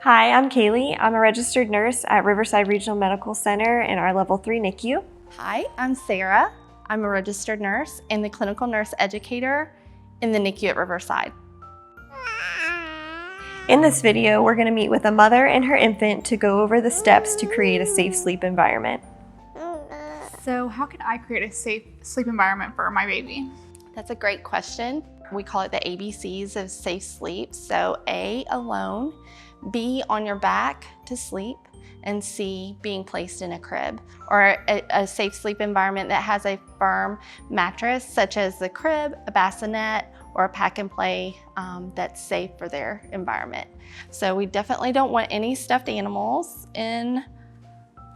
Hi, I'm Kaylee. I'm a registered nurse at Riverside Regional Medical Center in our Level 3 NICU. Hi, I'm Sarah. I'm a registered nurse and the clinical nurse educator in the NICU at Riverside. In this video, we're going to meet with a mother and her infant to go over the steps to create a safe sleep environment. So how can I create a safe sleep environment for my baby? That's a great question. We call it the ABCs of safe sleep. So A, alone, B, on your back to sleep, and C, being placed in a crib or a safe sleep environment that has a firm mattress such as the crib, a bassinet, or a pack and play that's safe for their environment. So we definitely don't want any stuffed animals in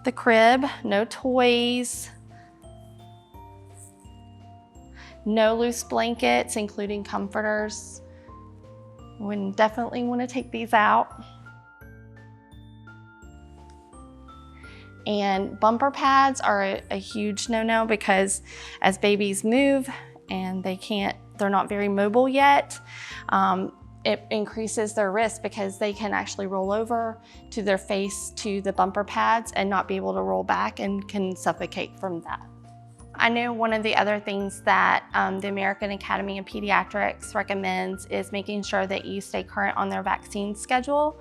the crib, no toys, no loose blankets, including comforters. We definitely want to take these out. And bumper pads are a huge no-no because as babies move and they're not very mobile yet, it increases their risk because they can actually roll over to their face to the bumper pads and not be able to roll back and can suffocate from that. I know one of the other things that the American Academy of Pediatrics recommends is making sure that you stay current on their vaccine schedule,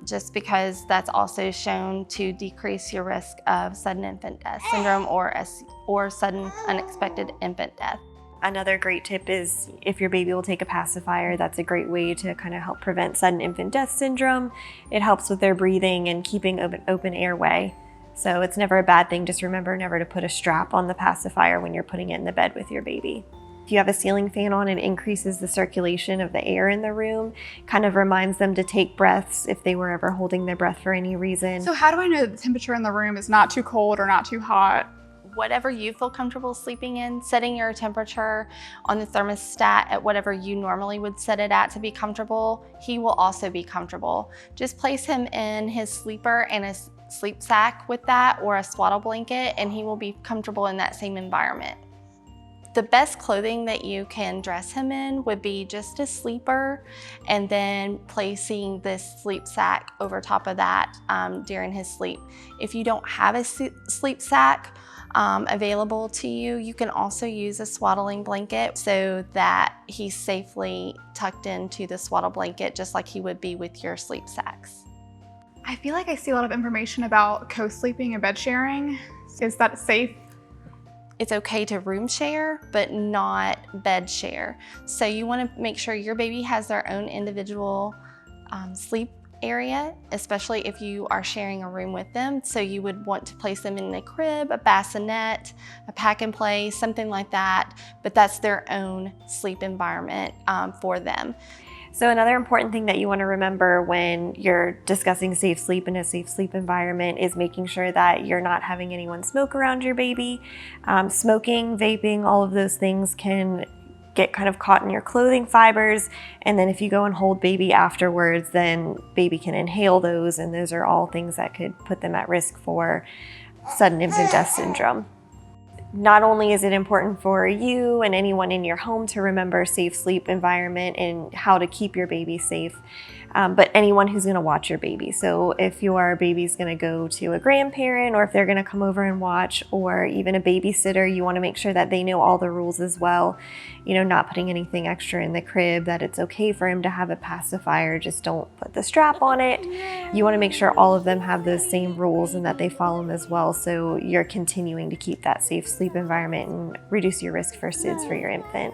just because that's also shown to decrease your risk of sudden infant death syndrome or sudden unexpected infant death. Another great tip is if your baby will take a pacifier, that's a great way to kind of help prevent sudden infant death syndrome. It helps with their breathing and keeping an open airway. So it's never a bad thing. Just remember never to put a strap on the pacifier when you're putting it in the bed with your baby. If you have a ceiling fan on, it increases the circulation of the air in the room, kind of reminds them to take breaths if they were ever holding their breath for any reason. So how do I know that the temperature in the room is not too cold or not too hot? Whatever you feel comfortable sleeping in, setting your temperature on the thermostat at whatever you normally would set it at to be comfortable, he will also be comfortable. Just place him in his sleeper and a sleep sack with that or a swaddle blanket and he will be comfortable in that same environment. The best clothing that you can dress him in would be just a sleeper and then placing this sleep sack over top of that during his sleep. If you don't have a sleep sack available to you, you can also use a swaddling blanket so that he's safely tucked into the swaddle blanket just like he would be with your sleep sacks. I feel like I see a lot of information about co-sleeping and bed sharing. Is that safe? It's okay to room share, but not bed share. So you want to make sure your baby has their own individual sleep area, especially if you are sharing a room with them. So you would want to place them in a crib, a bassinet, a pack and play, something like that, but that's their own sleep environment for them. So another important thing that you want to remember when you're discussing safe sleep in a safe sleep environment is making sure that you're not having anyone smoke around your baby. Smoking, vaping, all of those things can get kind of caught in your clothing fibers. And then if you go and hold baby afterwards, then baby can inhale those. And those are all things that could put them at risk for sudden infant death syndrome. Not only is it important for you and anyone in your home to remember safe sleep environment and how to keep your baby safe, but anyone who's going to watch your baby. So if your baby's going to go to a grandparent or if they're going to come over and watch or even a babysitter, you want to make sure that they know all the rules as well. You know, not putting anything extra in the crib, that it's okay for him to have a pacifier, just don't put the strap on it. You want to make sure all of them have those same rules and that they follow them as well, so you're continuing to keep that safe sleep environment and reduce your risk for SIDS for your infant.